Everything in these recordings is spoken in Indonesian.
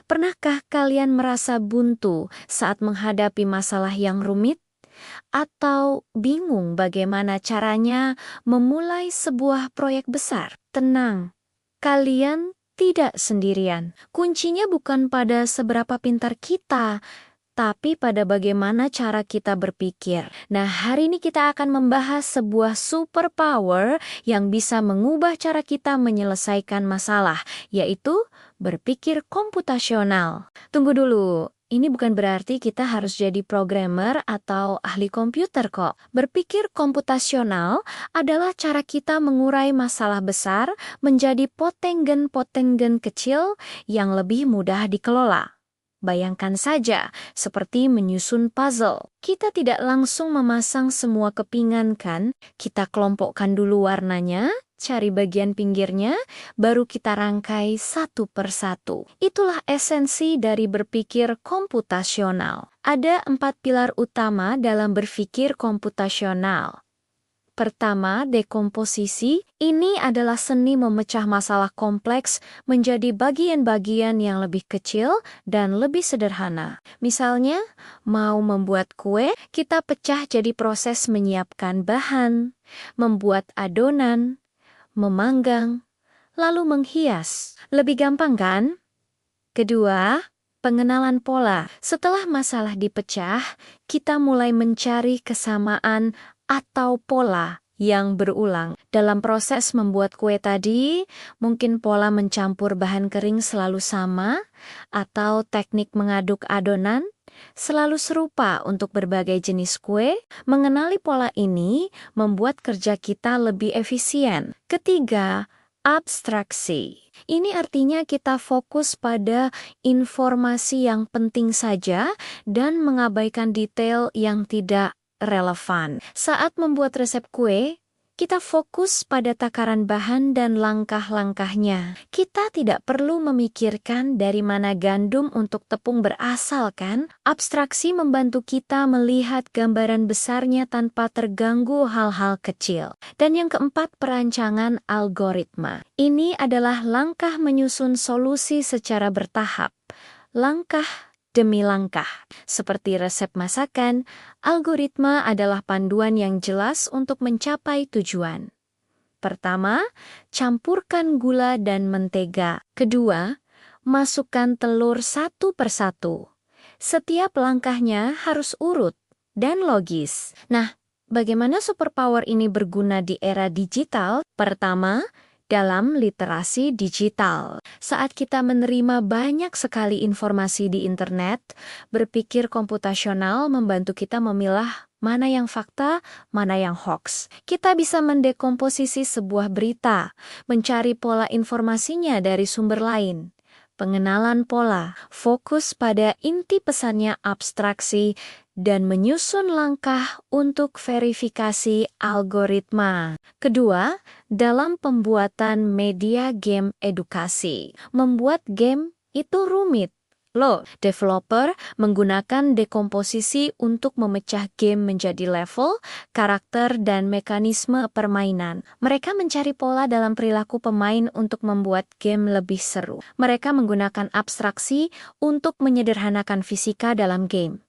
Pernahkah kalian merasa buntu saat menghadapi masalah yang rumit? Atau bingung bagaimana caranya memulai sebuah proyek besar? Tenang, kalian tidak sendirian. Kuncinya bukan pada seberapa pintar kita, tapi pada bagaimana cara kita berpikir. Nah, hari ini kita akan membahas sebuah superpower yang bisa mengubah cara kita menyelesaikan masalah, yaitu berpikir komputasional. Tunggu dulu. Ini bukan berarti kita harus jadi programmer atau ahli komputer kok. Berpikir komputasional adalah cara kita mengurai masalah besar menjadi potenggen-potenggen kecil yang lebih mudah dikelola. Bayangkan saja, seperti menyusun puzzle. Kita tidak langsung memasang semua kepingan kan? Kita kelompokkan dulu warnanya, cari bagian pinggirnya, baru kita rangkai satu persatu. Itulah esensi dari berpikir komputasional. Ada 4 pilar utama dalam berpikir komputasional. Pertama, dekomposisi. Ini adalah seni memecah masalah kompleks menjadi bagian-bagian yang lebih kecil dan lebih sederhana. Misalnya, mau membuat kue, kita pecah jadi proses menyiapkan bahan, membuat adonan, memanggang, lalu menghias. Lebih gampang kan? Kedua, pengenalan pola. Setelah masalah dipecah, kita mulai mencari kesamaan atau pola yang berulang. Dalam proses membuat kue tadi, mungkin pola mencampur bahan kering selalu sama, atau teknik mengaduk adonan selalu serupa untuk berbagai jenis kue. Mengenali pola ini membuat kerja kita lebih efisien. Ketiga, abstraksi. Ini artinya kita fokus pada informasi yang penting saja dan mengabaikan detail yang tidak relevan. Saat membuat resep kue, kita fokus pada takaran bahan dan langkah-langkahnya. Kita tidak perlu memikirkan dari mana gandum untuk tepung berasal kan? Abstraksi membantu kita melihat gambaran besarnya tanpa terganggu hal-hal kecil. Dan yang keempat, perancangan algoritma. Ini adalah langkah menyusun solusi secara bertahap. Langkah demi langkah. Seperti resep masakan, algoritma adalah panduan yang jelas untuk mencapai tujuan. Pertama, campurkan gula dan mentega. Kedua, masukkan telur satu persatu. Setiap langkahnya harus urut dan logis. Nah, bagaimana superpower ini berguna di era digital? Pertama, dalam literasi digital. Saat kita menerima banyak sekali informasi di internet, berpikir komputasional membantu kita memilah mana yang fakta, mana yang hoax. Kita bisa mendekomposisi sebuah berita, mencari pola informasinya dari sumber lain. Pengenalan pola, fokus pada inti pesannya abstraksi, dan menyusun langkah untuk verifikasi algoritma. Kedua, dalam pembuatan media game edukasi. Membuat game itu rumit. Loh, developer menggunakan dekomposisi untuk memecah game menjadi level, karakter, dan mekanisme permainan. Mereka mencari pola dalam perilaku pemain untuk membuat game lebih seru. Mereka menggunakan abstraksi untuk menyederhanakan fisika dalam game.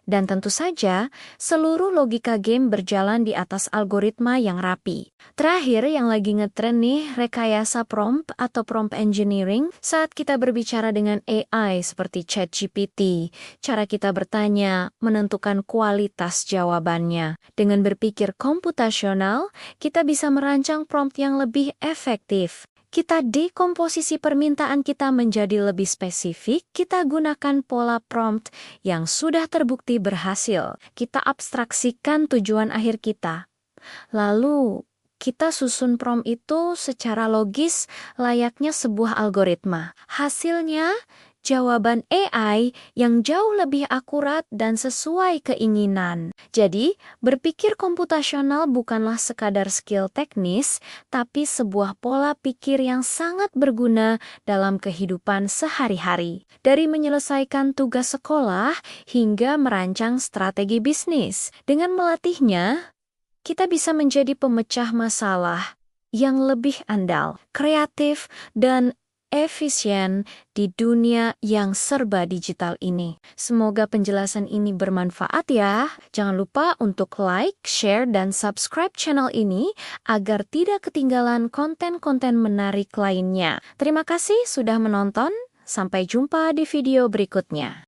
Dan tentu saja, seluruh logika game berjalan di atas algoritma yang rapi. Terakhir, yang lagi ngetren nih, rekayasa prompt atau prompt engineering. Saat kita berbicara dengan AI seperti ChatGPT, cara kita bertanya menentukan kualitas jawabannya. Dengan berpikir komputasional, kita bisa merancang prompt yang lebih efektif. Kita dekomposisi permintaan kita menjadi lebih spesifik, kita gunakan pola prompt yang sudah terbukti berhasil. Kita abstraksikan tujuan akhir kita. Lalu, kita susun prompt itu secara logis layaknya sebuah algoritma. Hasilnya, jawaban AI yang jauh lebih akurat dan sesuai keinginan. Jadi, berpikir komputasional bukanlah sekadar skill teknis, tapi sebuah pola pikir yang sangat berguna dalam kehidupan sehari-hari. Dari menyelesaikan tugas sekolah hingga merancang strategi bisnis. Dengan melatihnya, kita bisa menjadi pemecah masalah yang lebih andal, kreatif, dan efisien di dunia yang serba digital ini. Semoga penjelasan ini bermanfaat ya. Jangan lupa untuk like, share, dan subscribe channel ini agar tidak ketinggalan konten-konten menarik lainnya. Terima kasih sudah menonton. Sampai jumpa di video berikutnya.